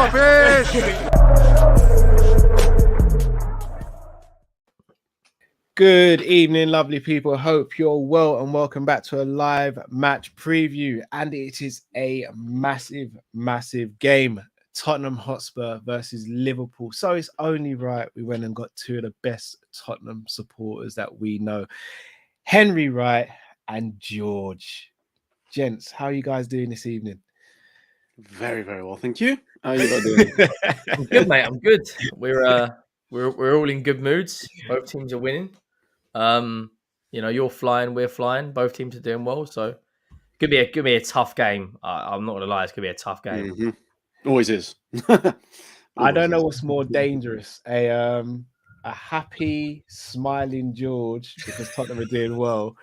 Kopish! Good evening, lovely people. Hope you're well and welcome back to a live match preview. And it is a massive, massive game. Tottenham Hotspur versus Liverpool. So it's only right we went and got two of the best Tottenham supporters that we know. Henry Wright and George. Gents, how are you guys doing this evening? Very, very well, thank you. How are you lot doing? I'm good, mate. I'm good. We're all in good moods. Both teams are winning. You're flying, we're flying. Both teams are doing well, so could be a tough game. I'm not gonna lie, it's gonna be a tough game. Mm-hmm. Always is. I don't know what's more dangerous: a happy, smiling George because Tottenham are doing well,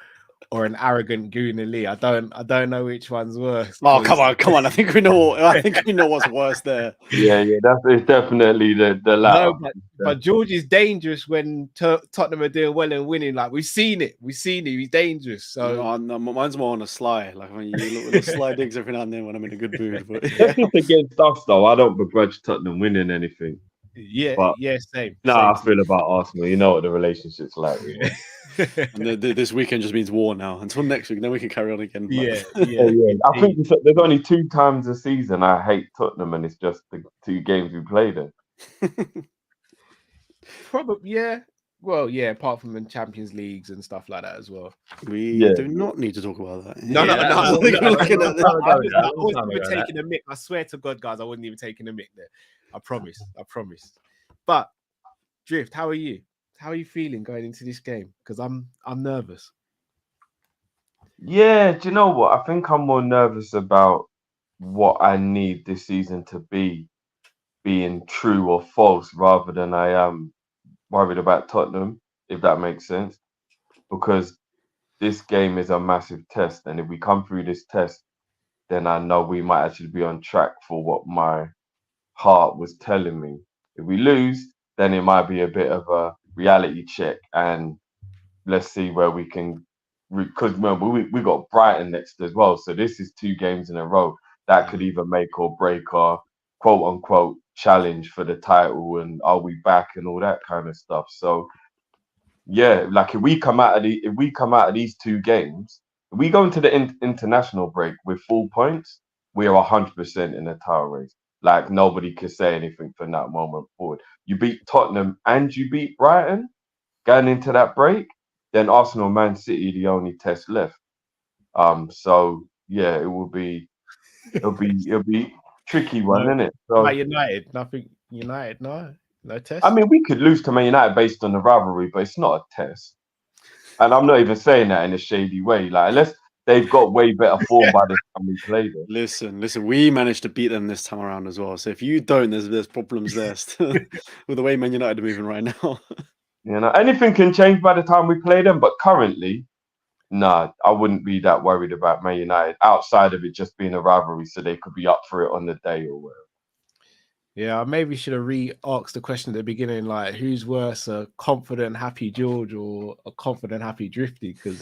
or an arrogant Gooner Lee. I don't know which one's worse. Oh, come on! I think we know what's worse there. Yeah, it's definitely the latter. No, but George is dangerous when Tottenham are doing well and winning. Like we've seen it. He's dangerous. So no, mine's more on a sly. Like when you look at the sly digs every now and then when I'm in a good mood. But it's against us though. I don't begrudge Tottenham winning anything. Yeah, same. I feel about Arsenal. You know what the relationship's like. Really. And this weekend just means war now. Until next week, then we can carry on again. Yeah. I think there's only 2 times a season I hate Tottenham, and it's just the 2 games we played in. Probably, yeah. Well, yeah. Apart from in Champions Leagues and stuff like that as well. We do not need to talk about that. No. I wasn't even taking a mick. I swear to God, guys, I wasn't even taking a mick there. I promise. But Drift, how are you? How are you feeling going into this game? Because I'm nervous. Yeah, do you know what? I think I'm more nervous about what I need this season to be being true or false rather than I am worried about Tottenham, if that makes sense. Because this game is a massive test. And if we come through this test, then I know we might actually be on track for what my heart was telling me. If we lose, then it might be a bit of a reality check, and let's see where we can. Because remember, we got Brighton next as well, so this is 2 games in a row that could either make or break our quote unquote challenge for the title, and are we back and all that kind of stuff. So yeah, like if we come out of these 2 games, if we go into the international break with full points, we are 100% in the title race. Like nobody could say anything from that moment forward. You beat Tottenham and you beat Brighton going into that break, then Arsenal, Man City, the only test left. So yeah, it'll be tricky one, isn't it? So United, nothing. United, no test. I mean, we could lose to Man United based on the rivalry, but it's not a test. And I'm not even saying that in a shady way. Like unless they've got way better form by the time we played it. Listen, we managed to beat them this time around as well. So if you don't, there's problems there still with the way Man United are moving right now. Anything can change by the time we play them, but currently, I wouldn't be that worried about Man United outside of it just being a rivalry, so they could be up for it on the day or whatever. Yeah, I maybe should have re-asked the question at the beginning, like, who's worse, a confident, happy George or a confident, happy Drifty? Because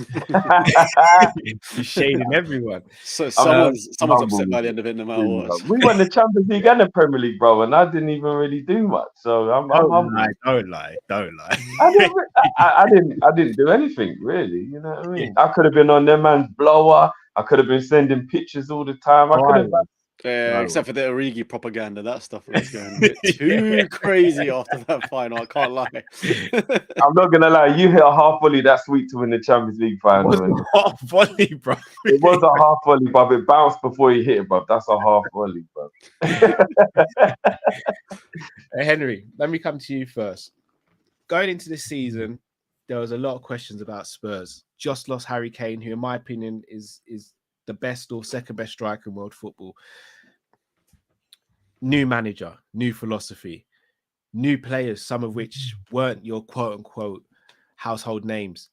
he's shading everyone. So someone's upset by the end of it, no matter what. We won the Champions League and the Premier League, bro, and I didn't even really do much. So Don't lie. I didn't do anything really. You know what I mean? I could have been on their man's blower. I could have been sending pictures all the time. Except for the Origi propaganda, that stuff was going a bit too crazy after that final. I can't lie. I'm not gonna lie. You hit a half volley that sweet to win the Champions League final. It was a half volley, bro. It was a half volley, but it bounced before he hit it, bro. That's a half volley, bro. Hey, Henry, let me come to you first. Going into this season, there was a lot of questions about Spurs. Just lost Harry Kane, who, in my opinion, is the best or second best striker in world football. New manager, new philosophy, new players, some of which weren't your quote unquote household names,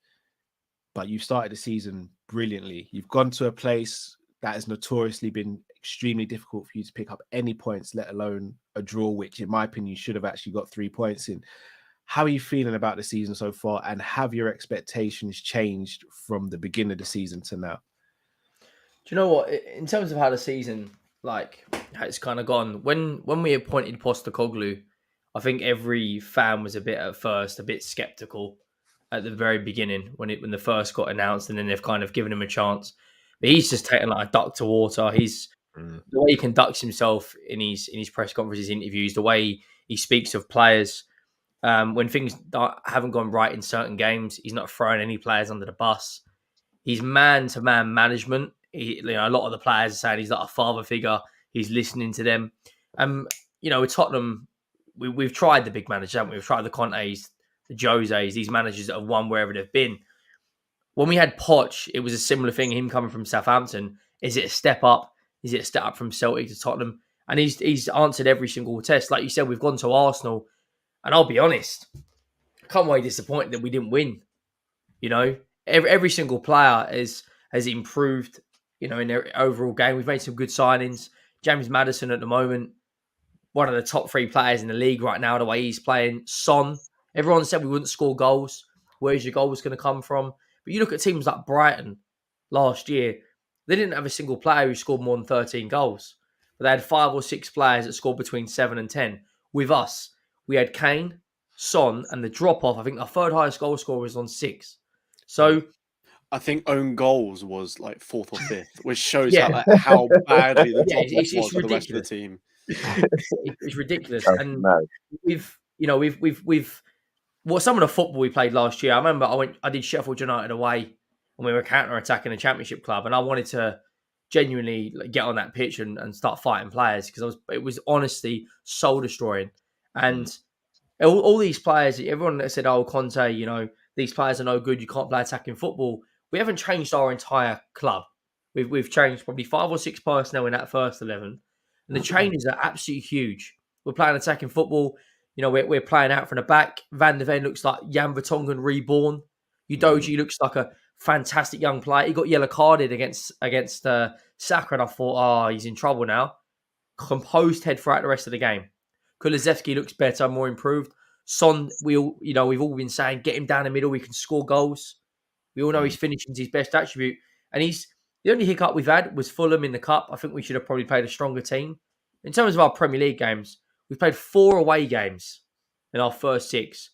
but you started the season brilliantly. You've gone to a place that has notoriously been extremely difficult for you to pick up any points, let alone a draw, which in my opinion, you should have actually got 3 points in. How are you feeling about the season so far? And have your expectations changed from the beginning of the season to now? Do you know what? In terms of how the season like it's kind of gone. When we appointed Postecoglou, I think every fan was a bit skeptical at the very beginning when the first got announced, and then they've kind of given him a chance. But he's just taken like a duck to water. The way he conducts himself in his press conferences, interviews, the way he speaks of players. When things haven't gone right in certain games, he's not throwing any players under the bus. He's man-to-man management. A lot of the players are saying he's like a father figure. He's listening to them. With Tottenham, we've tried the big managers, haven't we? We've tried the Contes, the Joses, these managers that have won wherever they've been. When we had Poch, it was a similar thing, him coming from Southampton. Is it a step up? Is it a step up from Celtic to Tottenham? And he's answered every single test. Like you said, we've gone to Arsenal. And I'll be honest, I can't be disappointed that we didn't win. Every single player has improved, in their overall game. We've made some good signings. James Maddison at the moment, one of the top 3 players in the league right now, the way he's playing. Son, everyone said we wouldn't score goals. Where's your goals going to come from? But you look at teams like Brighton last year, they didn't have a single player who scored more than 13 goals. But they had 5 or 6 players that scored between 7 and 10. With us, we had Kane, Son, and the drop-off, I think our third highest goal scorer was on 6. So I think own goals was like 4th or 5th, which shows how badly the top was for the rest of the team. It's ridiculous. And we've some of the football we played last year. I remember I did Sheffield United away, and we were counter-attacking a championship club, and I wanted to genuinely get on that pitch and start fighting players because it was honestly soul destroying. And all these players, everyone that said, "Oh, Conte, these players are no good. You can't play attacking football." We haven't changed our entire club. We've changed probably 5 or 6 personnel in that first 11, and the changes are absolutely huge. We're playing attacking football. We're playing out from the back. Van der Ven looks like Jan Vertonghen reborn. Udogie looks like a fantastic young player. He got yellow carded against Saka, and I thought, he's in trouble now. Composed head throughout the rest of the game. Kulusevski looks better, more improved. Son, we've all been saying, get him down the middle. He can score goals. We all know his finishing is his best attribute. And the only hiccup we've had was Fulham in the cup. I think we should have probably played a stronger team. In terms of our Premier League games, we've played 4 away games in our first 6.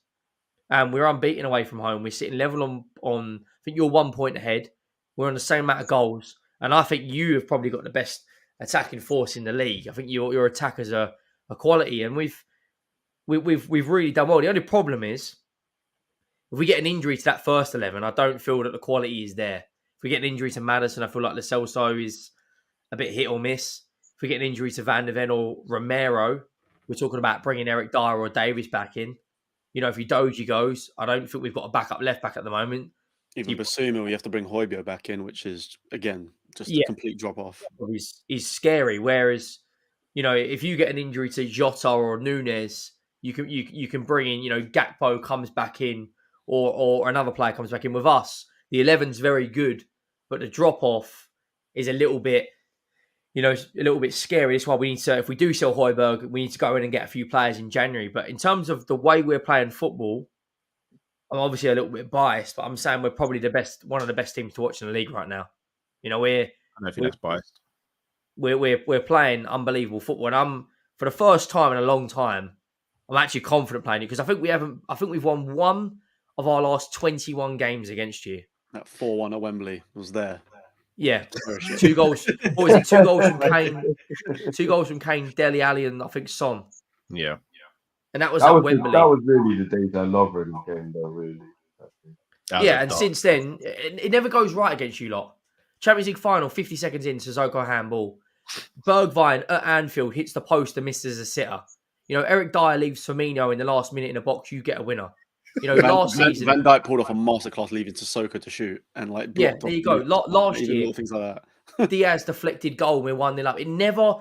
And we're unbeaten away from home. We're sitting level on I think you're 1 point ahead. We're on the same amount of goals. And I think you have probably got the best attacking force in the league. I think your attackers are a quality. And we've really done well. The only problem is, if we get an injury to that first 11, I don't feel that the quality is there. If we get an injury to Maddison, I feel like Lo Celso is a bit hit or miss. If we get an injury to Van der Ven or Romero, we're talking about bringing Eric Dyer or Davies back in. If Udogie goes, I don't think we've got a backup left back at the moment. Even Bissouma, we have to bring Højbjerg back in, which is, again, just a complete drop-off. He's scary. Whereas, if you get an injury to Jota or Nunes, you can bring in, Gakpo comes back in, or another player comes back in. With us, the 11's very good, but the drop-off is a little bit scary. That's why we need to, if we do sell Højbjerg, we need to go in and get a few players in January. But in terms of the way we're playing football, I'm obviously a little bit biased, but I'm saying we're probably one of the best teams to watch in the league right now. I don't think that's biased. We're playing unbelievable football, and for the first time in a long time, I'm actually confident playing it because I think we've won 1 of our last 21 games against you. That 4-1 at Wembley was there. Yeah, 2 goals. What was it? 2 goals from Kane. 2 goals from Kane, Dele Alli, and I think Son. Yeah, and that was at Wembley. That was really the days I love in the game, though. Really. And since then, it never goes right against you lot. Champions League final, 50 seconds in, Sissoko handball. Bergwijn at Anfield hits the post and misses a sitter. Eric Dyer leaves Firmino in the last minute in the box. You get a winner. Last season, Van Dijk pulled off a masterclass leaving Sissoko to shoot and there you go. Last year, little things like that. Diaz deflected goal. We're 1-0 up. It never.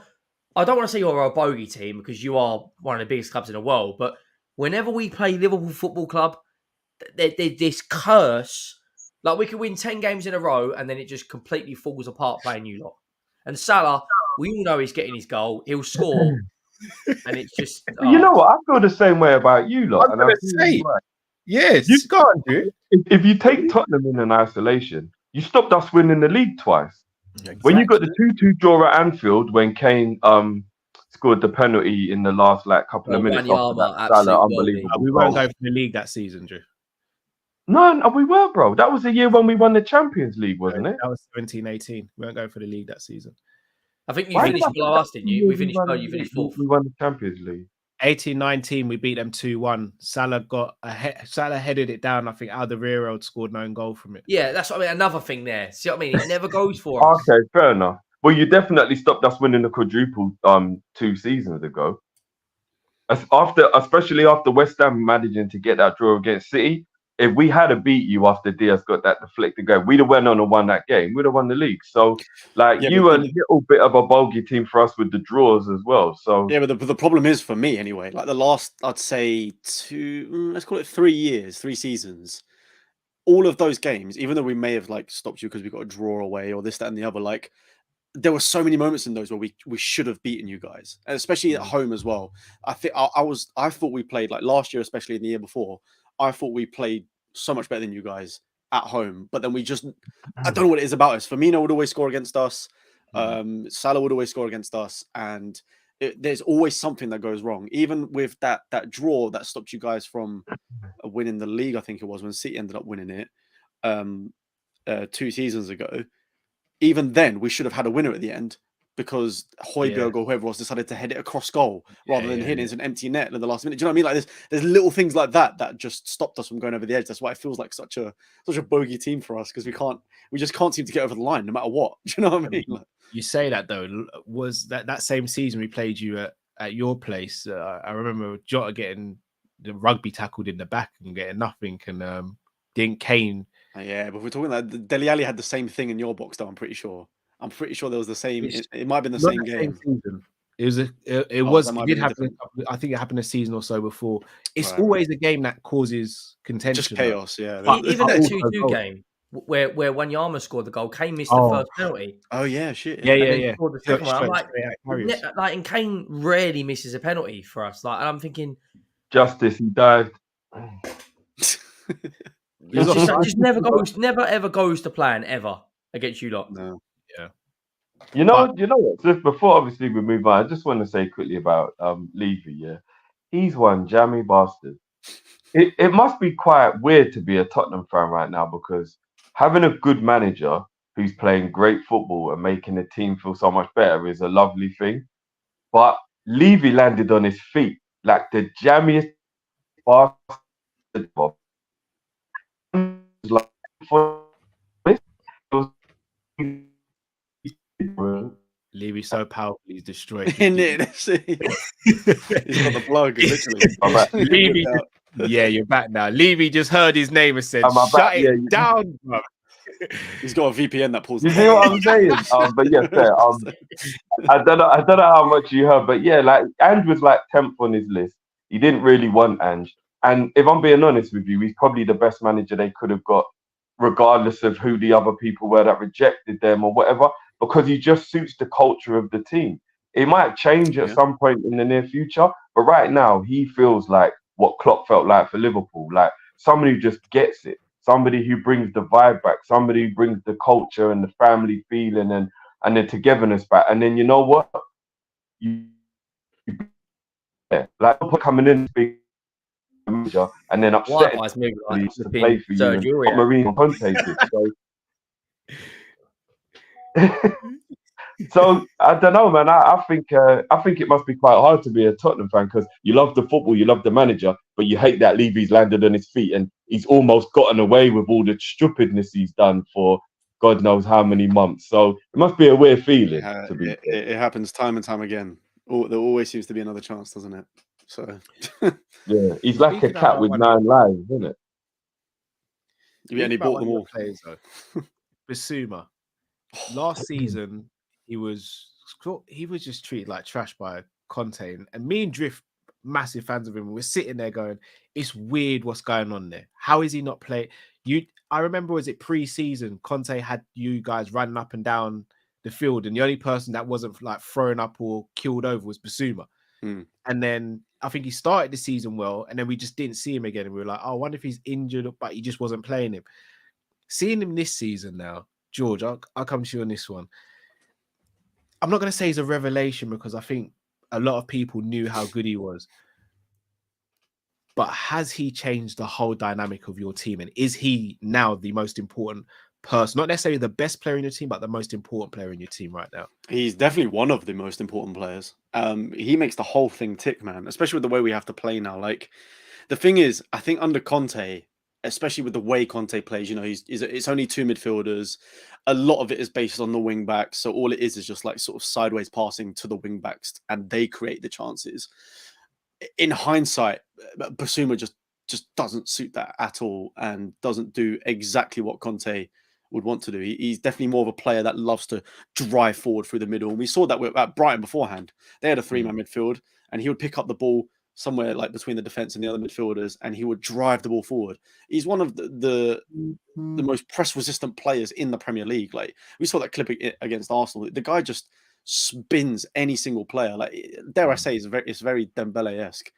I don't want to say you're a bogey team because you are one of the biggest clubs in the world. But whenever we play Liverpool Football Club, there's this curse. Like we could win 10 games in a row and then it just completely falls apart playing you lot. And Salah, we all know he's getting his goal. He'll score. And it's just... You know what? I feel the same way about you lot. I'm going to say, yes, you can't do it. If you take Tottenham in isolation, you stopped us winning the league twice. When you got the 2-2 draw at Anfield, when Kane scored the penalty in the last couple of minutes after that, Salah, unbelievable We goal. weren't going for the league that season, Drew. No, we were, bro. That was the year when we won the Champions League, wasn't it? That was 17-18. We weren't going for the league that season. I think you finished below us, didn't you? We finished third, you finished fourth. We won the Champions League. 18-19, we beat them 2-1. Salah headed it down. I think Alderweireld scored no goal from it. Yeah, that's what I mean. Another thing there. See what I mean? It never goes for us. Okay, fair enough. Well, you definitely stopped us winning the quadruple 2 seasons ago. Especially after West Ham managing to get that draw against City. If we had beat you after Diaz got that deflected goal, we'd have went on and won that game. We'd have won the league. So, you were a little bit of a bogey team for us with the draws as well. So yeah, but the problem is for me anyway. Like the last, I'd say let's call it 3 years, 3 seasons. All of those games, even though we may have stopped you because we got a draw away or this, that, and the other, there were so many moments in those where we should have beaten you guys, and especially at home as well. I think I thought we played last year, especially in the year before. I thought we played so much better than you guys at home, but then I don't know what it is about us. Firmino would always score against us. Salah would always score against us, and there's always something that goes wrong. Even with that draw that stopped you guys from winning the league, I think it was when City ended up winning it 2 seasons ago. Even then, we should have had a winner at the end because Højbjerg or whoever else decided to head it across goal rather than hitting it into an empty net in the last minute. Do you know what I mean? There's little things like that just stopped us from going over the edge. That's why it feels like such a bogey team for us because we just can't seem to get over the line no matter what. Do you know what I mean? You say that though. Was that same season we played you at your place? I remember Jota getting the rugby tackled in the back and getting nothing, and didn't Kane? Yeah, but we're talking like Dele Alli had the same thing in your box, though. I'm pretty sure there was the same. It might have been the same game. Season. It did happen. I think it happened a season or so before. It's always a game that causes contention, just chaos. Yeah, even that 2-2 game where Wanyama scored the goal, Kane missed the first penalty. Oh yeah, shit. Yeah. Scored the second one. I'm like, and Kane rarely misses a penalty for us. And I'm thinking, justice, he dived. It just never ever goes to plan ever against you lot. No. Yeah. You know what? Just before obviously we move on, I just want to say quickly about Levy. Yeah, he's one jammy bastard. It must be quite weird to be a Tottenham fan right now because having a good manager who's playing great football and making the team feel so much better is a lovely thing. But Levy landed on his feet like the jammiest bastard. Levy so powerful, he's destroyed. In it, he's got the plug, literally. Levy, you're back now. Levy just heard his name and said, "Shut it down, bro." He's got a VPN that pulls. You see what I'm saying? But yeah, fair. I don't know how much you heard, but yeah, Ange was 10th on his list. He didn't really want Ange, and if I'm being honest with you, he's probably the best manager they could have got, regardless of who the other people were that rejected them or whatever, because he just suits the culture of the team. It might change at some point in the near future, but right now he feels like what Klopp felt like for Liverpool, like somebody who just gets it, somebody who brings the vibe back, somebody who brings the culture and the family feeling and the togetherness back. And then you know what? Coming in big manager and then upsetting to play for you and Marino Conte did. So I don't know, man. I think it must be quite hard to be a Tottenham fan because you love the football, you love the manager, but you hate that Levy's landed on his feet and he's almost gotten away with all the stupidness he's done for God knows how many months. So it must be a weird feeling. It happens time and time again. There always seems to be another chance, doesn't it? So yeah, he's like a cat with 9 lives, isn't it? Yeah, and he bought them all. Bissouma. Last season, he was just treated like trash by Conte, and me and Drift, massive fans of him. We're sitting there going, "It's weird what's going on there. How is he not playing?" I remember, was it pre-season? Conte had you guys running up and down the field, and the only person that wasn't thrown up or killed over was Bissouma. And then I think he started the season well, and then we just didn't see him again. And we were like, "Oh, I wonder if he's injured," but he just wasn't playing him. Seeing him this season now, George, I'll come to you on this one. I'm not going to say he's a revelation because I think a lot of people knew how good he was. But has he changed the whole dynamic of your team? And is he now the most important person? Not necessarily the best player in your team, but the most important player in your team right now? He's definitely one of the most important players. He makes the whole thing tick, man, especially with the way we have to play now. Like, the thing is, I think under Conte, especially with the way Conte plays, you know, it's only two midfielders. A lot of it is based on the wing backs. So all it is just like sort of sideways passing to the wing backs and they create the chances. In hindsight, Bissouma just doesn't suit that at all and doesn't do exactly what Conte would want to do. He's definitely more of a player that loves to drive forward through the middle. And we saw that at Brighton beforehand. They had a three-man midfield and he would pick up the ball somewhere like between the defense and the other midfielders and he would drive the ball forward. He's one of the most press-resistant players in the Premier League. Like, we saw that clip against Arsenal. The guy just spins any single player. Like, dare I say, it's very Dembele-esque.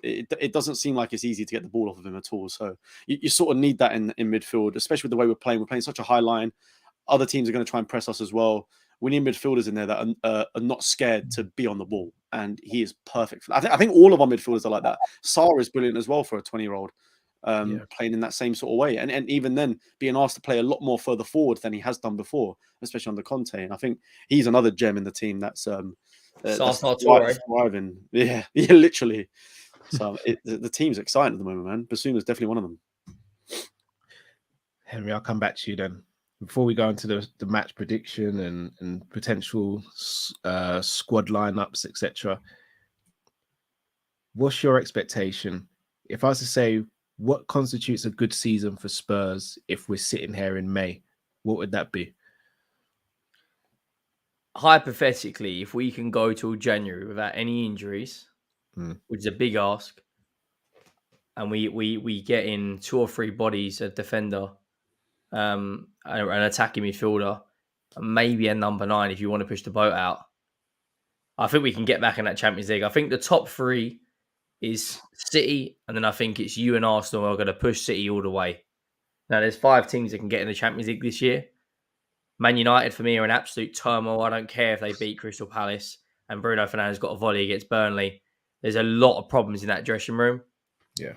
It doesn't seem like it's easy to get the ball off of him at all. So you sort of need that in midfield, especially with the way we're playing. We're playing such a high line. Other teams are going to try and press us as well. We need midfielders in there that are not scared to be on the ball, and he is perfect for that. I think all of our midfielders are like that. Sarr is brilliant as well for a 20-year-old. Playing in that same sort of way, and even then being asked to play a lot more further forward than he has done before, especially under Conte. And I think he's another gem in the team that's thriving. Yeah, literally. So the team's exciting at the moment, man. Bissouma's definitely one of them. Henry, I'll come back to you then. Before we go into the match prediction and potential squad lineups, etc. What's your expectation? If I was to say, what constitutes a good season for Spurs if we're sitting here in May? What would that be? Hypothetically, if we can go till January without any injuries, which is a big ask, and we get in 2 or 3 bodies, a defender, an attacking midfielder, and maybe a number 9 if you want to push the boat out, I think we can get back in that Champions League. I think the top 3 is City, and then I think it's you and Arsenal are going to push City all the way. Now, there's 5 teams that can get in the Champions League this year. Man United, for me, are an absolute turmoil. I don't care if they beat Crystal Palace and Bruno Fernandes got a volley against Burnley. There's a lot of problems in that dressing room. Yeah.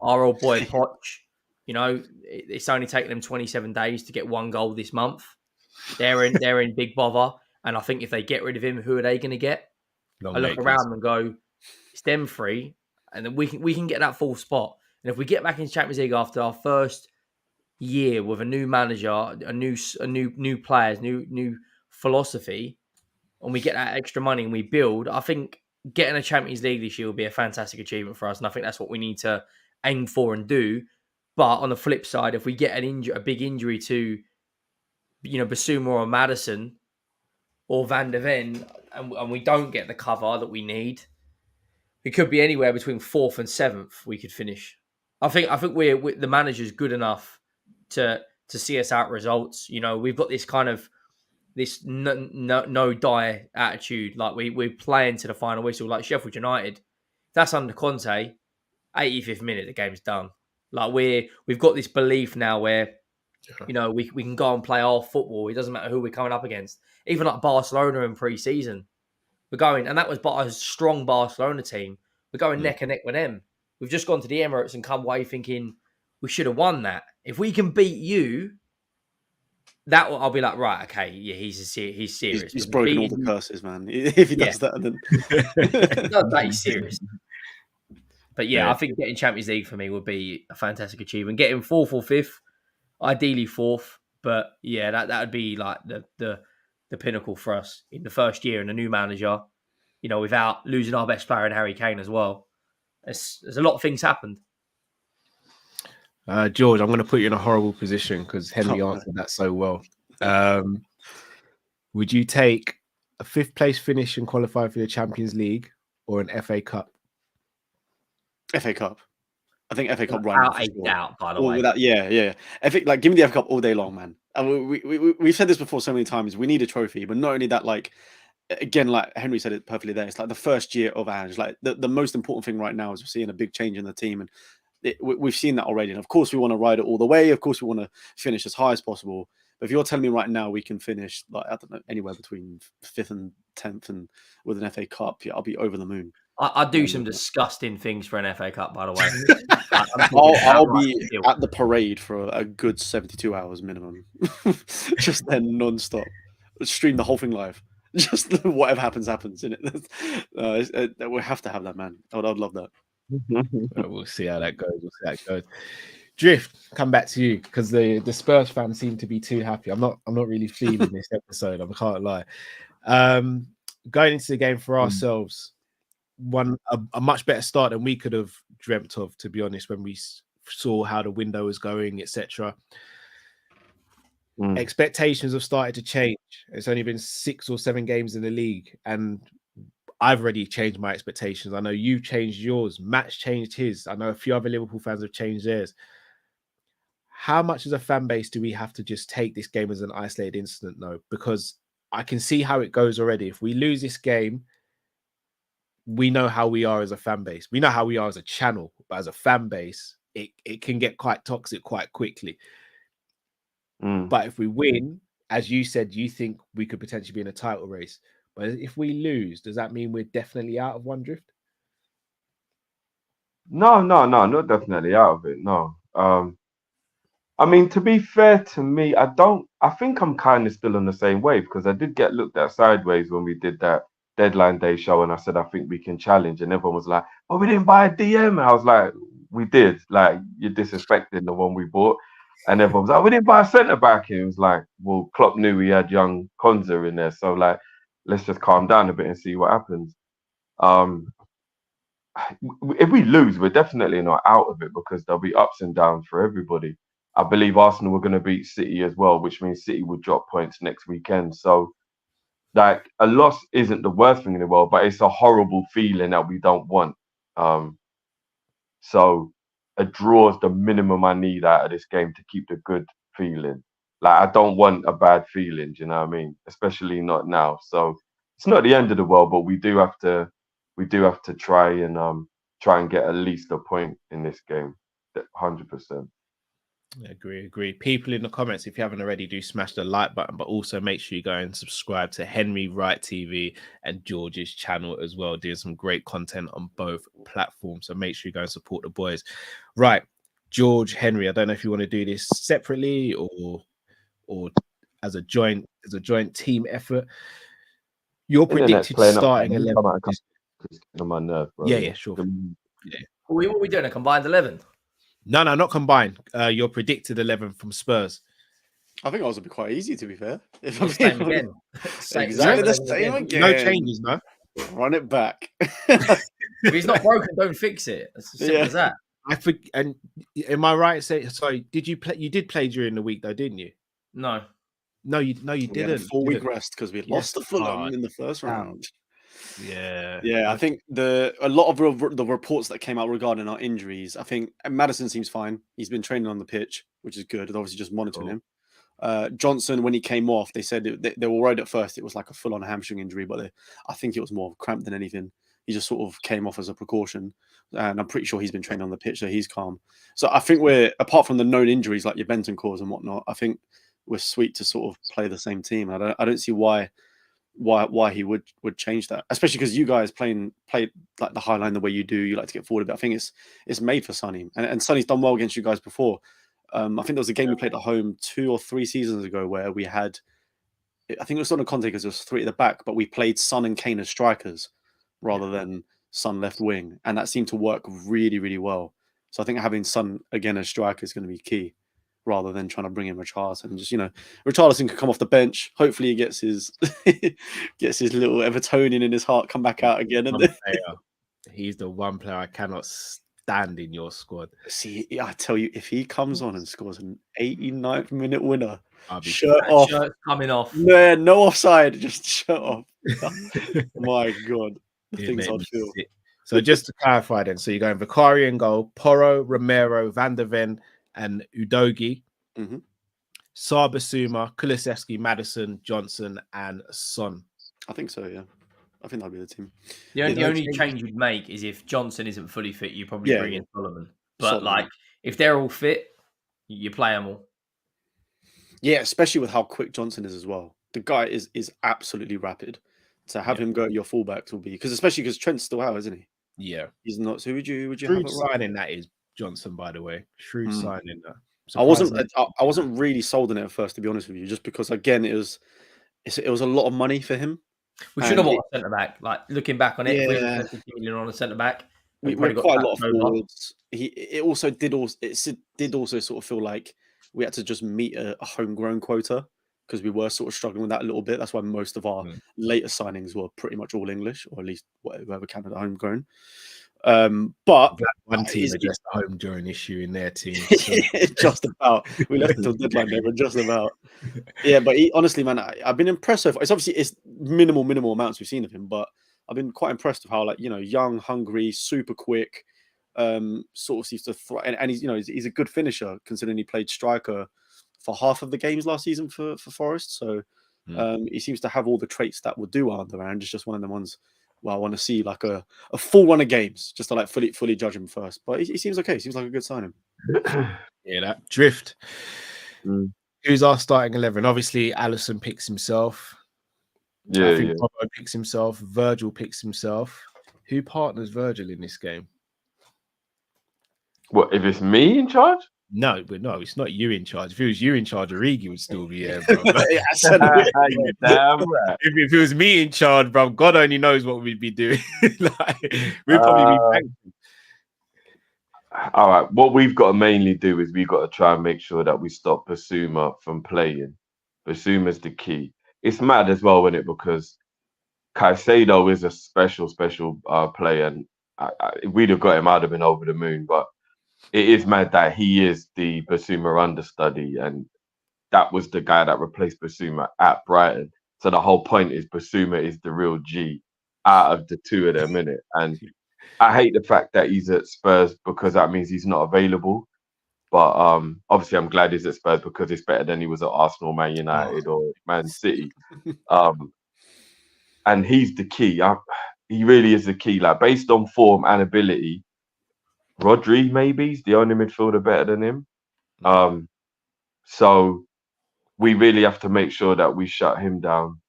Our old boy Poch, it's only taken them 27 days to get 1 goal this month. They're in big bother. And I think if they get rid of him, who are they going to get? I look around and go, it's them 3, and then we can get that 4th spot. And if we get back into Champions League after our first year with a new manager, a new players, new philosophy, and we get that extra money and we build, I think getting a Champions League this year will be a fantastic achievement for us. And I think that's what we need to aim for and do. But on the flip side, if we get a big injury to, Bissouma or Maddison or Van der Ven, and we don't get the cover that we need, it could be anywhere between 4th and 7th we could finish. I think we're the manager's good enough to see us out results. We've got this kind of this no die attitude. Like we're playing to the final whistle, like Sheffield United. That's under Conte. 85th minute, the game's done. Like we've got this belief now where we can go and play our football. It doesn't matter who we're coming up against. Even like Barcelona in pre-season, we're going, and that was a strong Barcelona team. We're going neck and neck with them. We've just gone to the Emirates and come away thinking we should have won that. If we can beat you, I'll be like, right, okay, yeah, he's serious. He's broken all the curses, man. If he does that, then he's serious. But I think getting Champions League for me would be a fantastic achievement. Getting 4th or 5th, ideally 4th, but that would be like the pinnacle for us in the first year and a new manager. Without losing our best player in Harry Kane as well. There's a lot of things happened. George, I'm going to put you in a horrible position because Henry answered that so well. Would you take a 5th place finish and qualify for the Champions League or an FA Cup? FA Cup. I think FA Cup right now. Without doubt, by the way. FA, give me the FA Cup all day long, man. And we've said this before so many times. We need a trophy, but not only that, like, again, like Henry said it perfectly there. It's like the first year of Ange. Like the most important thing right now is we're seeing a big change in the team, and we've seen that already. And of course, we want to ride it all the way. Of course, we want to finish as high as possible. But if you're telling me right now we can finish, like, I don't know, anywhere between 5th and 10th and with an FA Cup, yeah, I'll be over the moon. I do some disgusting things for an FA Cup, by the way. I'll be at the parade for a good 72 hours minimum. Just then non-stop. Stream the whole thing live. Just whatever happens, innit? We have to have that, man. I'd love that. We'll see how that goes. Drift, come back to you, because the Spurs fans seem to be too happy. I'm not really feeling this episode. I can't lie. Going into the game for ourselves, a much better start than we could have dreamt of, to be honest, when we saw how the window was going, etc. Expectations have started to change. It's only been 6 or 7 games in the league, and I've already changed my expectations. I know you've changed yours. Matt's changed his. I know a few other Liverpool fans have changed theirs. How much as a fan base do we have to just take this game as an isolated incident, though? Because I can see how it goes already. If we lose this game, we know how we are as a fan base. We know how we are as a channel, but as a fan base, it can get quite toxic quite quickly. But if we win, as you said, you think we could potentially be in a title race. But if we lose, does that mean we're definitely out of One Drift? No, not definitely out of it. No. I mean, to be fair to me, I think I'm kind of still on the same wave, because I did get looked at sideways when we did that deadline day show, and I said, I think we can challenge. And everyone was like, oh, we didn't buy a DM. I was like, we did. Like, you're disrespecting the one we bought. And everyone was like, we didn't buy a centre back. And it was like, well, Klopp knew we had young Konza in there. So, like, let's just calm down a bit and see what happens. If we lose, we're definitely not out of it, because there'll be ups and downs for everybody. I believe Arsenal were going to beat City as well, which means City would drop points next weekend. So, like, a loss isn't the worst thing in the world, but it's a horrible feeling that we don't want. So a draw is the minimum I need out of this game to keep the good feeling. Like, I don't want a bad feeling, do you know what I mean? Especially not now. So it's not the end of the world, but we do have to try and get at least a point in this game. 100%. Agree. People in the comments, if you haven't already, do smash the like button, but also make sure you go and subscribe to Henry Wright TV and George's channel as well. Doing some great content on both platforms, so make sure you go and support the boys. Right, George, Henry, I don't know if you want to do this separately or as a joint team effort. You're predicted starting 11. On my nerve, bro. Yeah, sure. Yeah. What are we doing? A combined 11? No, not combined. Your predicted 11 from Spurs. I think ours would be quite easy, to be fair. If I'm same again. Exactly the same again. No changes, no. Run it back. If he's not broken, don't fix it. It's as simple as that. And am I right? Sorry, did you play? You did play during the week, though, didn't you? No, you didn't. Had a 4-week rest because we lost to Fulham in the first round. Yeah. I think a lot of the reports that came out regarding our injuries, I think Maddison seems fine. He's been training on the pitch, which is good. They're obviously just monitoring him. Johnson, when he came off, they said they were worried at first it was like a full-on hamstring injury, but I think it was more cramp than anything. He just sort of came off as a precaution, and I'm pretty sure he's been training on the pitch, so he's calm. So I think we're, apart from the known injuries like your Bentancurs and whatnot, I think we're sweet to sort of play the same team. I don't see why he would change that, especially because you guys play like the high line the way you do. You like to get forward a bit. I think it's made for Sonny, and Sonny's done well against you guys before. I think there was a game we played at home 2 or 3 seasons ago where we had, I think it was on a Conte because it was 3 at the back, but we played Son and Kane as strikers rather than Son left wing, and that seemed to work really, really well. So I think having Son again as striker is going to be key, rather than trying to bring in Richarlison. Just, Richarlison could come off the bench. Hopefully he gets his little Evertonian in his heart, come back out again. And he's the one player I cannot stand in your squad. See, I tell you, if he comes on and scores an 89th minute winner, shirt off, coming off. No offside, just shirt off. My God, the things I'd feel. So just to clarify then, so you're going Vicario in goal, Porro, Romero, Van der Ven, and Udogie. Mm-hmm. Sarr, Bissouma, Kulusevski, Maddison, Johnson, and Son. I think so, yeah. I think that'll be the team. The only change you'd make is if Johnson isn't fully fit, you probably bring in Solomon. But like, if they're all fit, you play them all. Yeah, especially with how quick Johnson is as well. The guy is absolutely rapid. To have him go at your fullbacks will be especially because Trent's still out, isn't he? Yeah, he's not. So who would you have shrewd at right? signing that is Johnson, by the way. Shrewd signing that. I wasn't really sold on it at first, to be honest with you, just because again it was a lot of money for him. We should have bought a centre back. Like looking back on it, if we spent 50 million on a centre back, we had quite a lot of forwards. It did also sort of feel like we had to just meet a homegrown quota because we were sort of struggling with that a little bit. That's why most of our later signings were pretty much all English, or at least whatever Canada homegrown. But one team addressed the homegrown issue in their team. So. Just about. We left until deadline day, but just about. Yeah, but honestly, man, I've been impressed so far. It's minimal amounts we've seen of him, but I've been quite impressed with how, like, young, hungry, super quick, sort of seems to thrive. And he's a good finisher considering he played striker for half of the games last season for Forest. So he seems to have all the traits that would do Arthur, and it's just one of the ones. Well, I want to see like a full run of games just to like fully judge him first. But he seems okay. He seems like a good signing. Yeah, that Drift. Who's our starting 11? Obviously, Alisson picks himself. Yeah, I think Bobo picks himself. Virgil picks himself. Who partners Virgil in this game? What, if it's me in charge? No, it's not you in charge. If it was you in charge, Origi would still be here, bro. Damn right. If it was me in charge, bro, God only knows what we'd be doing. We'd probably be thankful. All right. What we've got to mainly do is we've got to try and make sure that we stop Bissouma from playing. Bissouma's the key. It's mad as well, isn't it? Because Caicedo is a special player, and if we'd have got him, I'd have been over the moon. But it is mad that he is the Bissouma understudy, and that was the guy that replaced Bissouma at Brighton. So the whole point is Bissouma is the real G out of the two of them, innit? And I hate the fact that he's at Spurs because that means he's not available. But obviously I'm glad he's at Spurs because it's better than he was at Arsenal, Man United, or Man City. And he's the key. He really is the key. Like, based on form and ability, Rodri maybe is the only midfielder better than him. So we really have to make sure that we shut him down.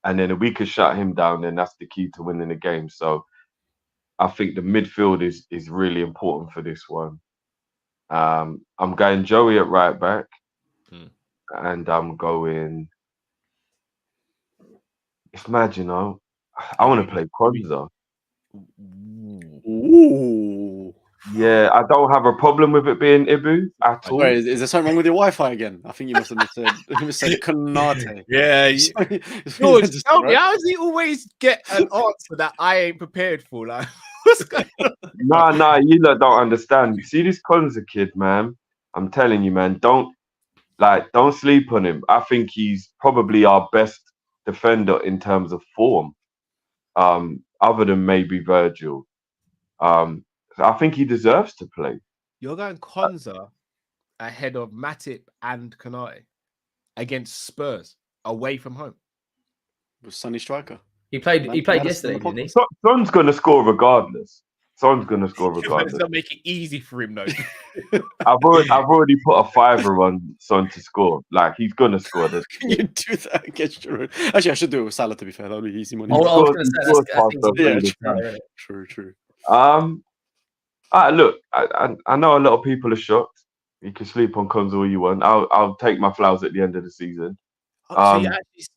And then if we could shut him down, then that's the key to winning the game. So I think the midfield is really important for this one. I'm going Joey at right back. And I'm going... It's mad, you know. I want to play Konza. Ooh. Yeah, I don't have a problem with it being Ibu at all. Wait, is there something wrong with your Wi-Fi again? I think you must have said Konate. Yeah. George, tell me, how does he always get an answer that I ain't prepared for? Like, what's going on? Nah, you lot don't understand. See this Konza kid, man. I'm telling you, man, don't sleep on him. I think he's probably our best defender in terms of form. Other than maybe Virgil. I think he deserves to play. You're going Konza ahead of Matip and Konate against Spurs away from home. With Sonny striker. He played yesterday, didn't he? Son's going to score regardless. It's not make it easy for him, though. I've already put a fiver on Son to score. Like, he's going to score this. Can you do that against Giroud? Actually, I should do it with Salah, to be fair. That would be easy money. I was going to say, True. Look, I know a lot of people are shocked. You can sleep on Konza all you want. I'll take my flowers at the end of the season. So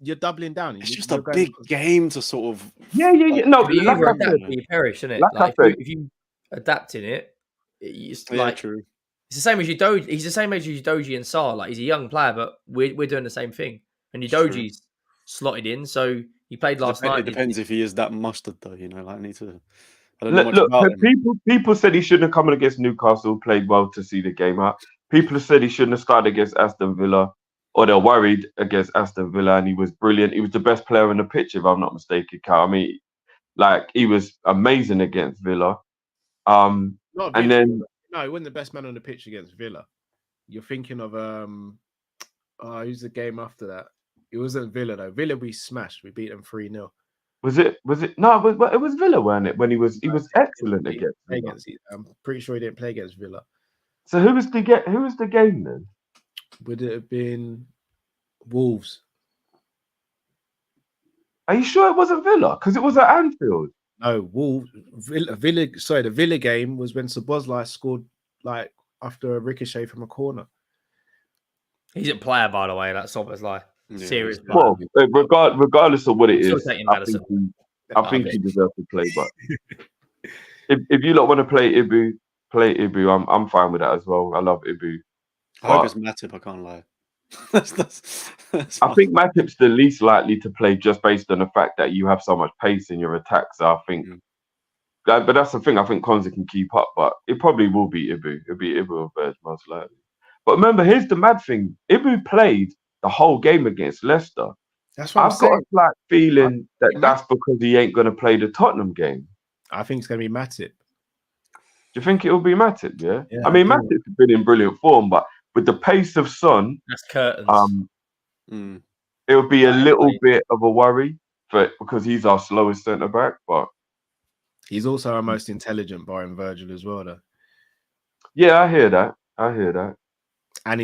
you're doubling down. It's just a big game to sort of... Yeah. No, you either adapt or you perish, isn't it? Like, if you adapt in it, it's like... true. It's the same as Udogie. He's the same age as Udogie and Sarr. Like, he's a young player, but we're doing the same thing. And Udogie's slotted in, so he played last night. It depends if he is that mustard, though. You know, like, I need to... I don't know much about him. People said he shouldn't have come in against Newcastle, played well to see the game out. People have said he shouldn't have started against Aston Villa, or they're worried against Aston Villa, and he was brilliant. He was the best player on the pitch, if I'm not mistaken, Cal. I mean, like, he was amazing against Villa. No, he wasn't the best man on the pitch against Villa. You're thinking of who's the game after that? It wasn't Villa though. Villa we smashed. We beat them 3-0. Was it? No, it was Villa, wasn't it? When he was excellent He didn't against play Villa. I'm pretty sure he didn't play against Villa. So who was the game then? Would it have been Wolves? Are you sure it wasn't Villa? Because it was at Anfield. No, Wolves. Villa. Sorry, the Villa game was when Szoboszlai scored like after a ricochet from a corner. He's a player, by the way. That's Szoboszlai. Serious. Well, regardless of what it Still is, taking I Madison. think he deserves to play. But if you lot want to play Ibu, play Ibu. I'm fine with that as well. I love Ibu. I hope it's Matip. I can't lie. that's I think Matip's the least likely to play just based on the fact that you have so much pace in your attack. So I think, but that's the thing. I think Konza can keep up, but it probably will be Ibu. It'll be Ibu or Bird most likely. But remember, here's the mad thing: Ibu played the whole game against Leicester. That's what I've got a slight feeling that's because he ain't going to play the Tottenham game. I think it's going to be Matip. Do you think it will be Matip? Yeah. Yeah, I mean, Matip's been in brilliant form, but with the pace of Son, That's curtains. it would be a little bit of a worry because he's our slowest centre back. But he's also our most intelligent, barring Virgil as well, though. Yeah, I hear that. And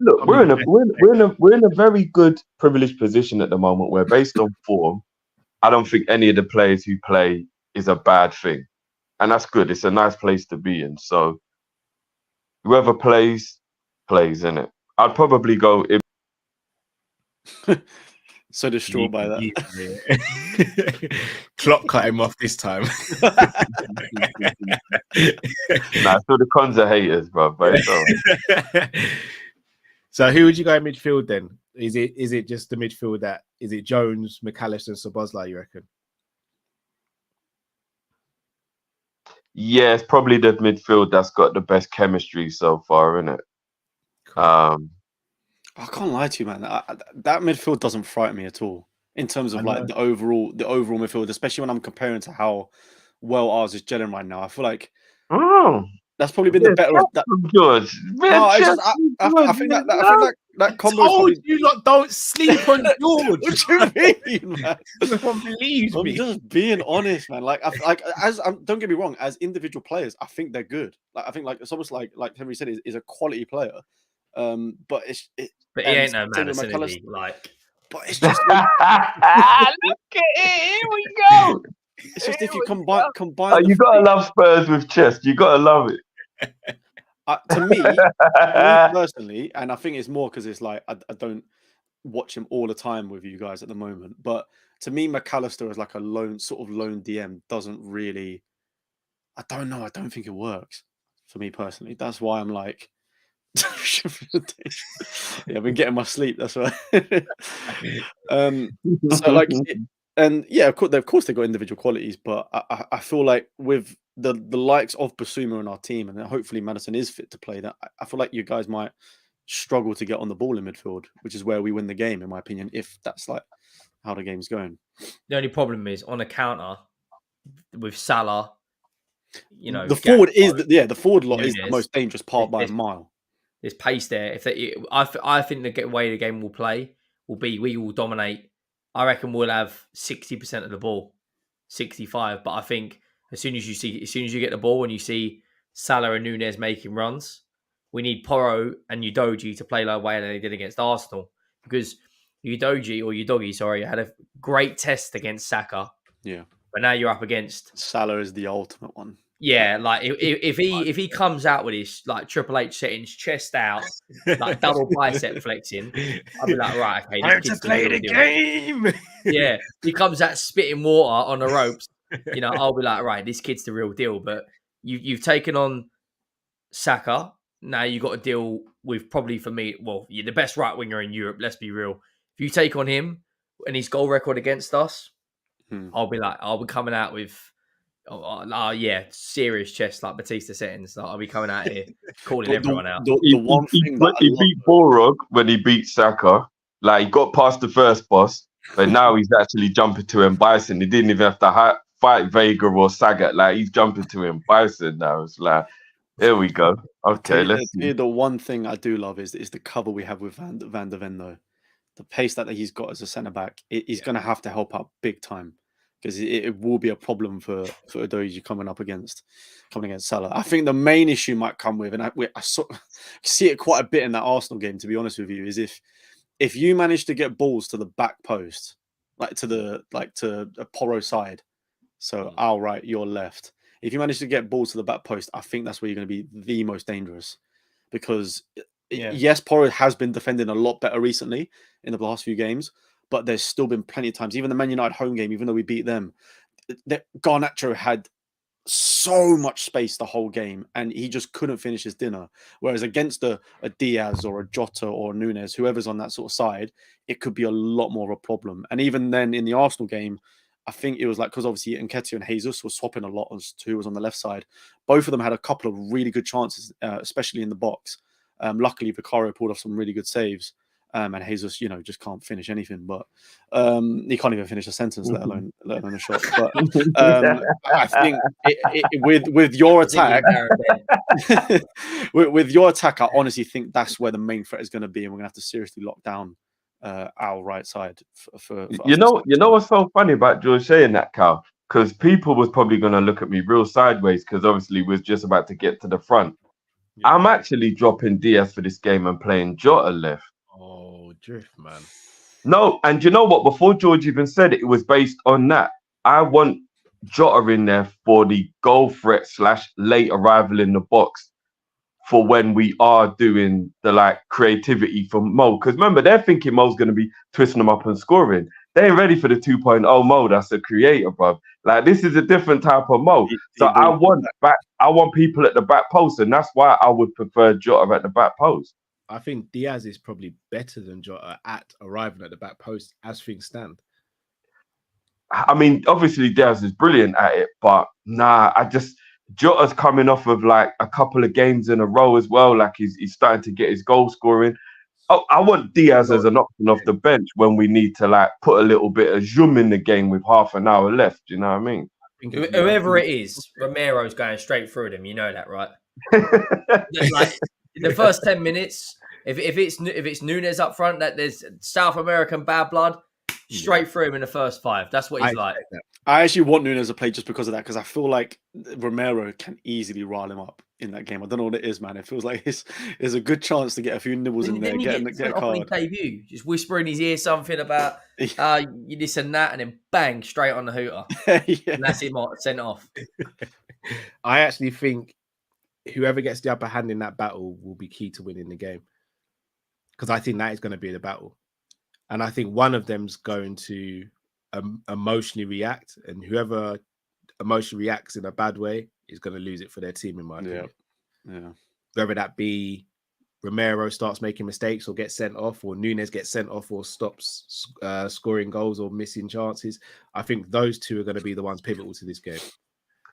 look, we're in a very good privileged position at the moment where, based on form, I don't think any of the players who play is a bad thing, and that's good. It's a nice place to be in. So whoever plays, innit? I'd probably go. So distraught by that. Klopp cut him off this time. Nah, so the cons are haters, bro. But it's all right. So who would you go in midfield then? Is it just the midfield that is it Jones, McAllister, and Szoboszlai, you reckon? Yeah, it's probably the midfield that's got the best chemistry so far, isn't it? Cool. I can't lie to you, man. That midfield doesn't frighten me at all in terms of like the overall midfield, especially when I'm comparing to how well ours is gelling right now. I feel like that's probably been the better of that. Good. No, I think that combo. You lot don't sleep on George. What do you mean, man? No one believes me. I'm just being honest, man. Don't get me wrong. As individual players, I think they're good. Like I think it's almost like Henry said, is a quality player. But he ain't no Madison, is he? Like, but it's just look at it. Here we go. It's just if you combine. You gotta love Spurs with chest. You gotta love it. To me personally, and I think it's more because it's like I don't watch him all the time with you guys at the moment. But to me, McAllister as like a lone DM doesn't really. I don't know. I don't think it works for me personally. That's why I'm like. I've been getting my sleep. That's why. So like, and yeah, of course they got individual qualities, but I feel like with the likes of Bissouma in our team, and hopefully Madison is fit to play, that I feel like you guys might struggle to get on the ball in midfield, which is where we win the game, in my opinion, if that's like how the game's going. The only problem is on a counter with Salah. You know, the forward the forward lot is the most dangerous part by a mile. There's pace there. I think the way the game will play will be we will dominate. I reckon we'll have 60% of the ball, 65. But I think as soon as you get the ball and you see Salah and Nunez making runs, we need Porro and Udogie to play like way they did against Arsenal, because Udogie had a great test against Saka. Yeah, but now you're up against Salah is the ultimate one. Yeah, like if he comes out with his like Triple H settings, chest out, like double bicep flexing, I'll be like, right, okay, I have to play the game. Yeah, he comes out spitting water on the ropes. You know, I'll be like, right, this kid's the real deal. But you've taken on Saka. Now you got to deal with probably for me, well, you're the best right winger in Europe. Let's be real. If you take on him and his goal record against us, I'll be coming out with. Serious chest like Batista settings. Like, I'll be coming out here calling everyone out. He beat Borog when he beat Saka. Like, he got past the first boss, but now he's actually jumping to him Bison. He didn't even have to fight Vega or Sagat. Like, he's jumping to him Bison now. It's like, here we go. Okay, let's see. The one thing I do love is the cover we have with Van der Ven, though. The pace that he's got as a centre back, he's going to have to help out big time. because it will be a problem for Udogie coming against Salah. I think the main issue might come with, and I see it quite a bit in that Arsenal game, to be honest with you, is if you manage to get balls to the back post, to a Porro side, so our right, your left. If you manage to get balls to the back post, I think that's where you're going to be the most dangerous, because yes, Porro has been defending a lot better recently in the last few games, but there's still been plenty of times, even the Man United home game, even though we beat them, Garnacho had so much space the whole game and he just couldn't finish his dinner. Whereas against a Diaz or a Jota or a Nunes, whoever's on that sort of side, it could be a lot more of a problem. And even then in the Arsenal game, I think it was because obviously Nketiah and Jesus were swapping a lot as to who was on the left side. Both of them had a couple of really good chances, especially in the box. Luckily, Vicario pulled off some really good saves. And Jesus, just can't finish anything. But he can't even finish a sentence, let alone a shot. But I think with your attack, with your attack, I honestly think that's where the main threat is going to be, and we're going to have to seriously lock down our right side. For you know what's so funny about George saying that, Cal? Because people was probably going to look at me real sideways, because obviously we're just about to get to the front. Yeah. I'm actually dropping Diaz for this game and playing Jota left. Oh, drift, man. No, and you know what? Before George even said it, it was based on that. I want Jota in there for the goal threat / late arrival in the box for when we are doing the creativity for Mo. Because remember, they're thinking Mo's going to be twisting them up and scoring. They ain't ready for the 2.0 Mo. That's a creator, bro. This is a different type of Mo. So I want people at the back post, and that's why I would prefer Jota at the back post. I think Diaz is probably better than Jota at arriving at the back post as things stand. I mean, obviously Diaz is brilliant at it, but Jota's coming off of a couple of games in a row as well. He's starting to get his goal scoring. Oh, I want Diaz as an option off the bench when we need to put a little bit of zoom in the game with half an hour left. You know what I mean? Whoever it is, Romero's going straight through them. You know that, right? In the first 10 minutes, if it's Nunes up front, that there's South American bad blood, straight through him in the first 5. That's what he's like. I actually want Nunes to play just because of that, because I feel like Romero can easily rile him up in that game. I don't know what it is, man. It feels like there's a good chance to get a few nibbles in there, get a card. Debut, just whisper in his ear something about this and that, and then bang, straight on the hooter. And that's him sent off. I actually think whoever gets the upper hand in that battle will be key to winning the game, because I think that is going to be the battle, and I think one of them's going to emotionally react, and whoever emotionally reacts in a bad way is going to lose it for their team, in my opinion. Yeah. Whether that be Romero starts making mistakes or gets sent off, or Nunes gets sent off or stops scoring goals or missing chances, I think those two are going to be the ones pivotal to this game.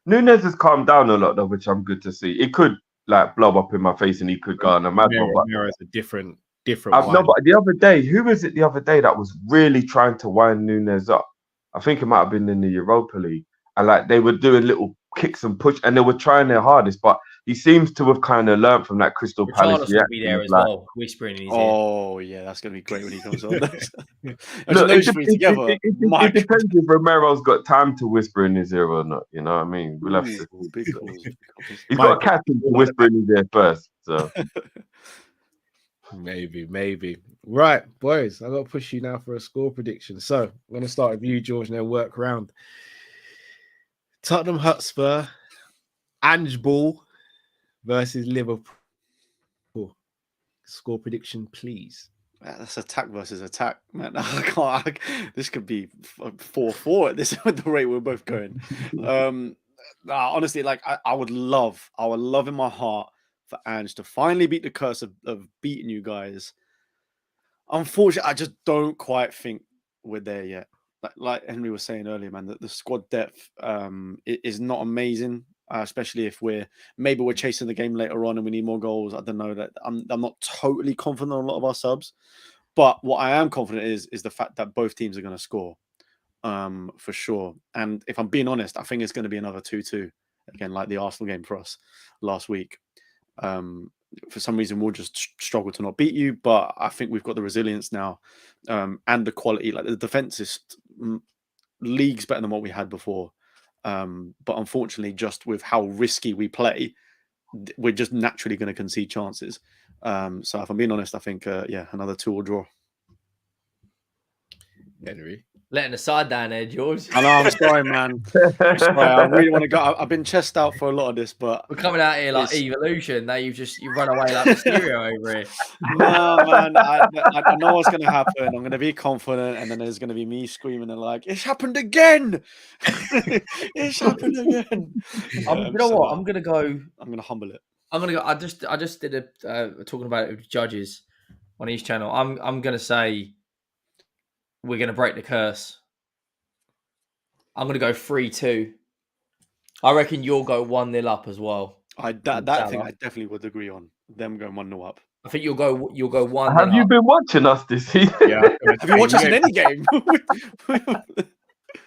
Nunes has calmed down a lot, though, which I'm good to see. It could blow up in my face, and he could go on a mad one. Romero's a different. No, but the other day, who was it? The other day that was really trying to wind Nunes up. I think it might have been in the Europa League, and they were doing little kicks and push, and they were trying their hardest. But he seems to have kind of learned from that Crystal Palace reaction. Will be there as well, whispering in his ear. Oh yeah, that's gonna be great when he comes on. Look, it depends if Romero's got time to whisper in his ear or not. You know what I mean? We'll have to. He's got to catch him to whisper in his ear first. So. Maybe. Right, boys, I got to push you now for a score prediction. So I'm going to start with you, George, and then work around. Tottenham Hotspur, Ange Ball versus Liverpool. Score prediction, please. That's attack versus attack, man. I can't. This could be 4-4 at this at the rate we're both going. Honestly, I would love in my heart for Ange to finally beat the curse of beating you guys. Unfortunately, I just don't quite think we're there yet. Like Henry was saying earlier, man, that the squad depth is not amazing, especially if we're chasing the game later on and we need more goals. I don't know, that I'm not totally confident on a lot of our subs, but what I am confident is the fact that both teams are going to score for sure. And if I'm being honest, I think it's going to be another 2-2 again, like the Arsenal game for us last week. For some reason we'll just struggle to not beat you, but I think we've got the resilience now and the quality. Like the defense is leagues better than what we had before. But unfortunately, just with how risky we play, we're just naturally going to concede chances. So if I'm being honest, I think, another 2-2 draw. Henry. Letting the side down there, George. I know, I'm sorry, man. I'm sorry. I really want to go. I've been chest out for a lot of this, but We're coming out here like evolution. Now you run away like Mysterio over here. no, man. I know what's going to happen. I'm going to be confident, and then there's going to be me screaming and like, "It's happened again! It's happened again!" You know what? I'm going to go. I'm going to humble it. I'm going to go. I just did a talking about it with judges on each channel. I'm going to say we're going to break the curse. I'm going to go 3-2. I reckon you'll go 1-0 up as well. That thing I definitely would agree on. Them going 1-0 up. I think you'll go 1-0 Have you been watching us this season? Yeah. Have you watched us in any game? Aston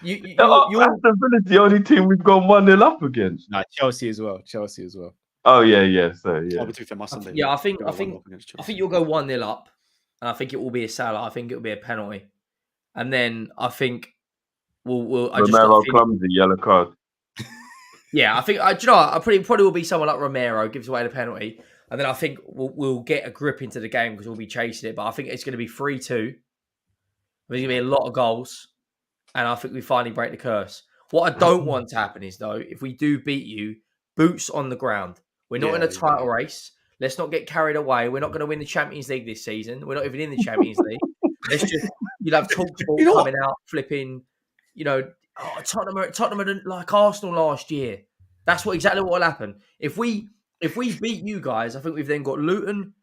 Villa's the only team we've gone 1-0 up against. Nah, Chelsea as well. Oh yeah. So yeah. I think you'll go 1-0 up, and I think it will be a Salah. I think it will be a penalty, and then I think Romero clumsy yellow card. Yeah, I think I probably will be someone like Romero gives away the penalty, and then I think we'll get a grip into the game because we'll be chasing it. But I think it's going to be 3-2. There's going to be a lot of goals, and I think we finally break the curse. What I don't want to happen is, though, if we do beat you, boots on the ground. We're not in a title race. Let's not get carried away. We're not going to win the Champions League this season. We're not even in the Champions League. Let's just, you'll have talk coming out, flipping, Tottenham are like Arsenal last year. That's exactly what will happen. If we beat you guys, I think we've then got Luton,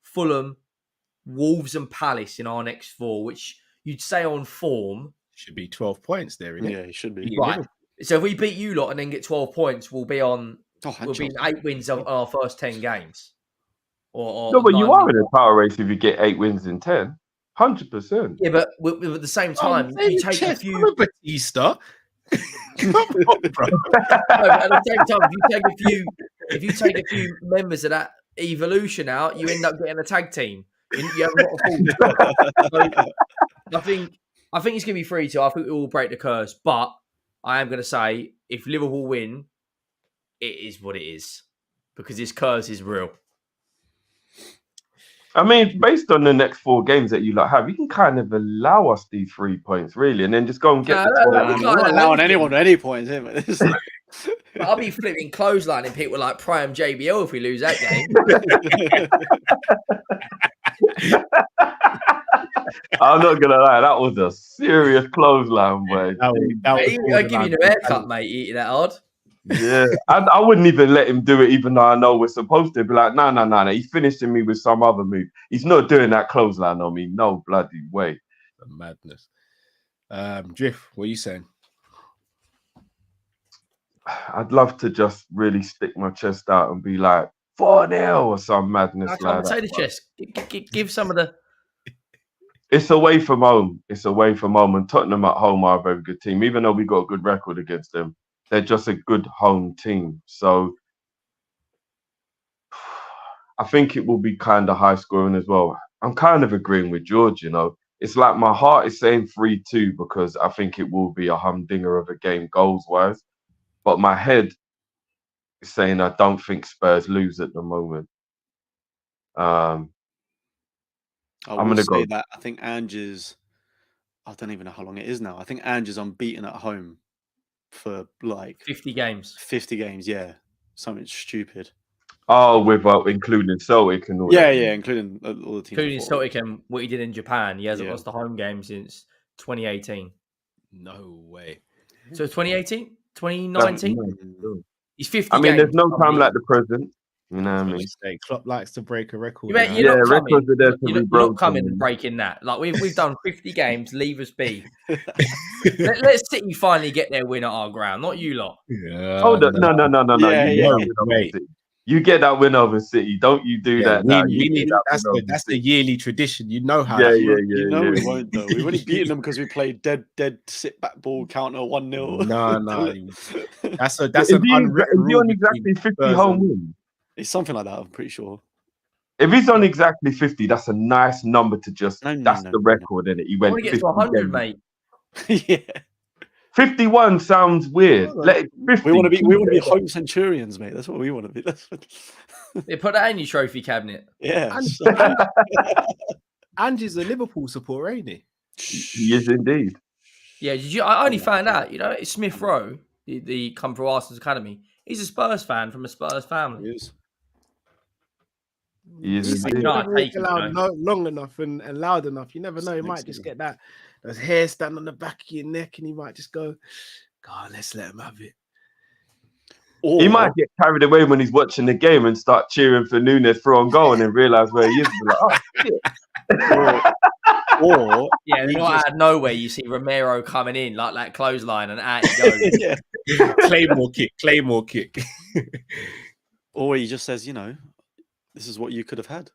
Fulham, Wolves and Palace in our next 4, which you'd say on form. Should be 12 points there, isn't it? Yeah, it should be. Right. So if we beat you lot and then get 12 points, we'll be on... we'll be 8 wins of our first 10 games. No, but you are in a title race if you get 8 wins in 10. 100%. Yeah, but at the same time, you take a few... Batista. Come on, bro. No, at the same time, if you take a few members of that evolution out, you end up getting a tag team. You have a lot of so I think it's going to be 3-2. I think it will break the curse, but I am going to say if Liverpool win, it is what it is because this curse is real. I mean, based on the next 4 games that you have, you can kind of allow us these 3 points, really, and then just go and get I'm not allowing anyone any points. I'll be flipping clotheslining people like Prime JBL if we lose that game. I'm not gonna lie, that was a serious clothesline, boy. I give you a haircut, mate. You eat that hard. Yeah, I wouldn't even let him do it, even though I know we're supposed to. Be like, no. He's finishing me with some other move. He's not doing that clothesline on me. No bloody way. Madness. Drift, what are you saying? I'd love to just really stick my chest out and be like 4-0 or some madness like that. Say the chest. Give some of the. It's away from home. And Tottenham at home are a very good team, even though we got a good record against them. They're just a good home team. So I think it will be kind of high scoring as well. I'm kind of agreeing with George, It's like my heart is saying 3-2 because I think it will be a humdinger of a game goals-wise. But my head is saying I don't think Spurs lose at the moment. I'm going to go. That I think Ange's, I don't even know how long it is now. I think Ange's unbeaten at home for like 50 games. 50 games, yeah. Something stupid. Oh, with including Celtic and all yeah, that. Yeah, including all the teams. Including Celtic and what he did in Japan. He hasn't lost a home game since 2018. No way. So 2018? 2019? He's 50 I mean, games. there's no time like the present. You know what I mean? Klopp likes to break a record. You're not coming and breaking that. Like we've done 50 games, leave us be. Let's City finally get their win at our ground, not you lot. Yeah, hold on. No. Wait. You get that win over City. Don't you do that now. That's the yearly tradition. You know how. You know we won't though. We've only beaten them because we played dead sit back ball counter 1-0. No. That's an unwritten rule. Is he on exactly 50 home wins? It's something like that, I'm pretty sure. If he's on exactly 50, that's a nice number to just. That's the record, isn't it? He went. I want to get to 100, mate. Yeah. 51 sounds weird. Let it 50. We want to be home centurions, mate. That's what we want to be. That's what... They put that in your trophy cabinet. Yeah. Ange's a Liverpool supporter, ain't he? He is indeed. Yeah, did you? I only found out. You know, Smith Rowe, the come from Arsenal's academy. He's a Spurs fan from a Spurs family. He is. He is He's indeed. No, I take it, long enough and loud enough. You never know. He might just get those hairs stand on the back of your neck, and he might just go, "God, let's let him have it." Or, He might get carried away when he's watching the game and start cheering for Nunes for on goal and then realise where he is. And be like, oh, shit. or yeah, then out of nowhere you see Romero coming in like that clothesline and out he goes. yeah. Claymore kick. Or he just says, this is what you could have had.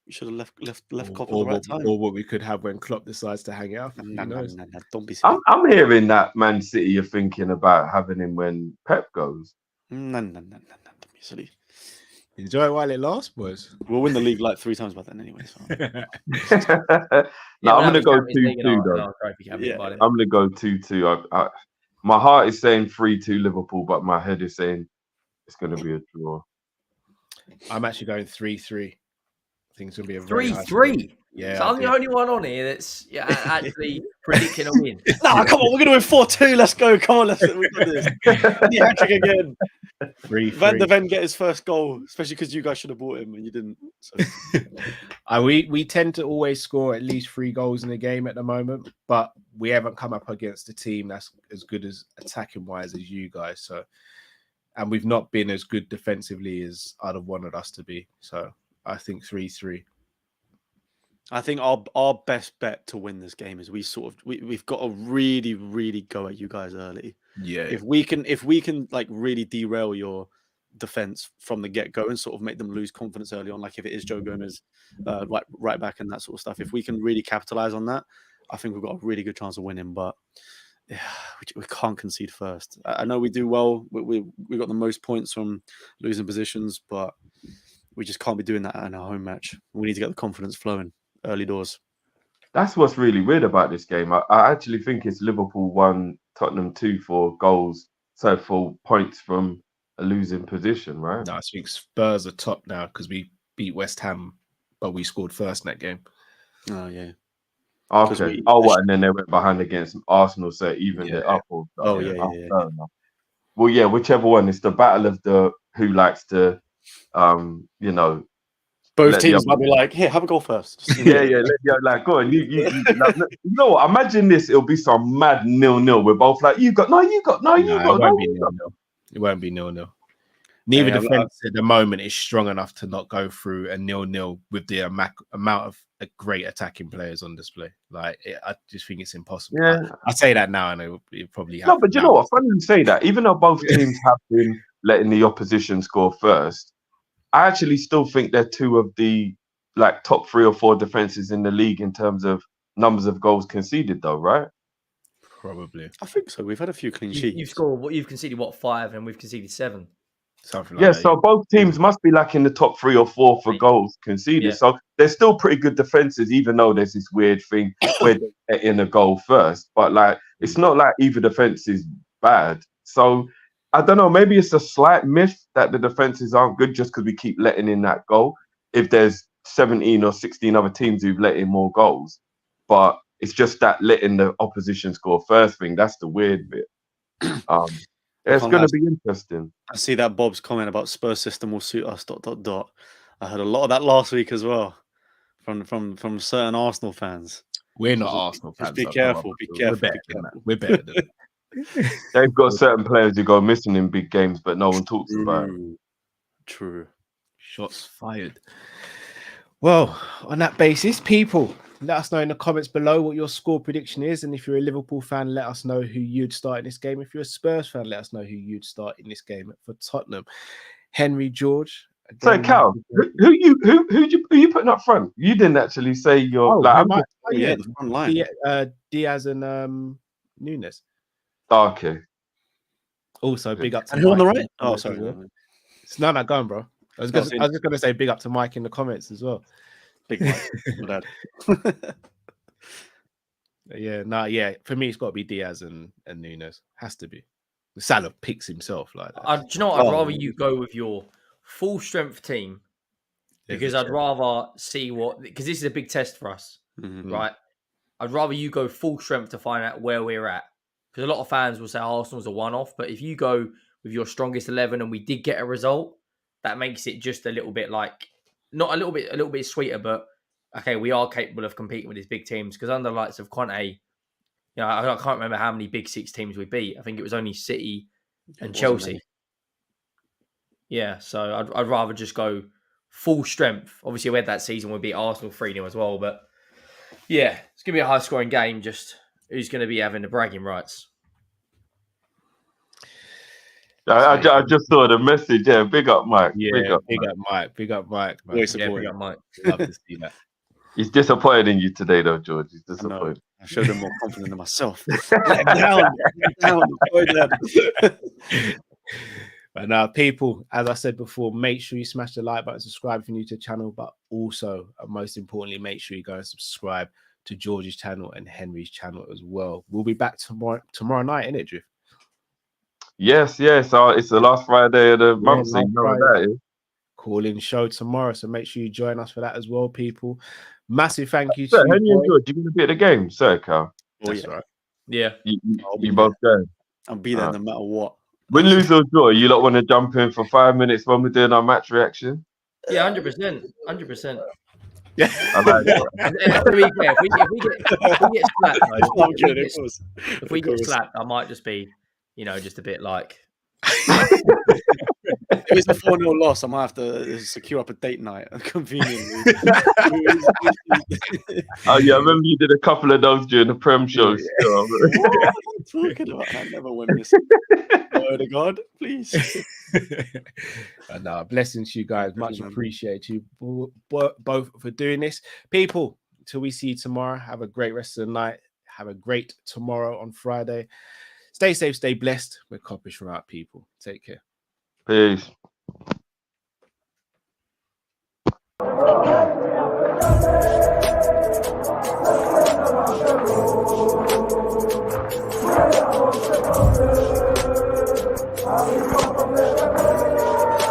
You should have left Klopp at the right time. Or what we could have when Klopp decides to hang it up. No, don't be silly. I'm hearing that Man City are thinking about having him when Pep goes. No, don't be silly. Enjoy it while it lasts, boys. We'll win the league like 3 times by then anyway. So. No, I'm going to go 2-2 though. I'm going to go 2-2. My heart is saying 3-2 Liverpool, but my head is saying it's going to be a draw. I'm actually going 3-3. I think it's going to be a very 3-3. Yeah, so I'm the only one on here that's actually predicting a win. No, come on, we're going to win 4-2. Let's go. Come on, let's do this. Hat-trick again. 3-3. Van de Ven get his first goal, especially because you guys should have bought him and you didn't. So. We tend to always score at least 3 goals in a game at the moment, but we haven't come up against a team that's as good as attacking wise as you guys. So, and we've not been as good defensively as I'd have wanted us to be. So I think 3-3. I think our best bet to win this game is we've got to really, really go at you guys early. Yeah. If we can like really derail your defense from the get-go and sort of make them lose confidence early on, like if it is Joe Gomez right back and that sort of stuff, if we can really capitalize on that, I think we've got a really good chance of winning. But yeah, we can't concede first. I know we do well. We got the most points from losing positions, but we just can't be doing that in our home match. We need to get the confidence flowing early doors. That's what's really weird about this game. I actually think it's Liverpool 1, Tottenham 2 for goals, so for points from a losing position, right? No, I think Spurs are top now because we beat West Ham, but we scored first in that game. Oh, yeah. Okay. And then they went behind against Arsenal, so even the up. Yeah. Well, yeah, whichever one. It's the battle of the who likes to, both teams might be like, here, have a goal first. Yeah. Like, go on. You know what? Imagine this. It'll be some mad 0-0. We're both like, you got. It won't be 0-0. Neither defense at the moment is strong enough to not go through a 0-0 with the amount of great attacking players on display. I just think it's impossible. Yeah. I say that now, and it probably no. But you know what? Funny you say that. Even though both teams have been letting the opposition score first, I actually still think they're 2 of the top 3 or 4 defenses in the league in terms of numbers of goals conceded, though, right? Probably. I think so. We've had a few clean sheets. You've conceded 5, and we've conceded 7. Something like that. So both teams must be in the top 3 or 4 for goals conceded. Yeah. So they're still pretty good defenses, even though there's this weird thing where they get in a goal first. But it's not like either defense is bad. So I don't know, maybe it's a slight myth that the defenses aren't good just because we keep letting in that goal. If there's 17 or 16 other teams who've let in more goals, but it's just that letting the opposition score first thing. That's the weird bit. It's going to be interesting. I see that Bob's comment about Spurs system will suit us. ... I heard a lot of that last week as well from certain Arsenal fans. We're not Arsenal fans. Just be careful. Be careful. We're better than They've got certain players who go missing in big games, but no one talks about it. True. Shots fired. Well, on that basis, people, let us know in the comments below what your score prediction is. And if you're a Liverpool fan, let us know who you'd start in this game. If you're a Spurs fan, let us know who you'd start in this game for Tottenham. Henry, George. So, Cal, who you putting up front? You didn't actually say your... the front line. Diaz and Nunes. Okay. Also, big up to and who Mike on the right? Oh, sorry. It's no, go on, bro. I was just going to say big up to Mike in the comments as well. Big Mike, my dad. Yeah, no, yeah. For me, it's got to be Diaz and Nunes. Has to be. Salah picks himself like that. Do you know what? I'd Oh, rather you go with your full strength team because I'd rather see because this is a big test for us, right? I'd rather you go full strength to find out where we're at. Because a lot of fans will say Arsenal's a one-off, but if you go with your strongest 11 and we did get a result, that makes it just a little bit like, not a little bit sweeter, but okay, we are capable of competing with these big teams. Because under the lights of Conte, you know, I can't remember how many big six teams we beat. I think it was only City and Chelsea. Many. Yeah, so I'd rather just go full strength. Obviously, we had that season we beat Arsenal 3-0 as well, but yeah, it's going to be a high-scoring game. Just who's going to be having the bragging rights? I just saw the message. Yeah, big up, Mike. Yeah, big up Mike. Big up Mike. Man. Yeah, big up Mike. Love to see that. He's disappointed in you today, though, George. He's disappointed. I should have been more confident in myself. Let him down. But now, people, as I said before, make sure you smash the like button, subscribe if you're new to the channel, but also, and most importantly, make sure you go and subscribe to George's channel and Henry's channel as well. We'll be back tomorrow night, innit, Drift? Yes. So it's the last Friday of the month. So you know what that is. Call-in show tomorrow, so make sure you join us for that as well, people. Massive thank you to Henry and George. You're going to be at the game, sir, Carl? That's right. Yeah. You both going? I'll be there no matter what. Win, lose or draw, you lot want to jump in for 5 minutes when we're doing our match reaction? Yeah, 100%. 100%. Yeah. If we get slapped, I might just be, just a bit like. If it's a 4-0 loss, I might have to secure up a date night conveniently. Oh yeah, I remember you did a couple of those during the Prem show. What are you talking about? I never win this. Oh to God, please. No, blessings to you guys. Much appreciate you both for doing this. People, until we see you tomorrow, have a great rest of the night. Have a great tomorrow on Friday. Stay safe, stay blessed. We're Kopish from out, people. Take care. Peace.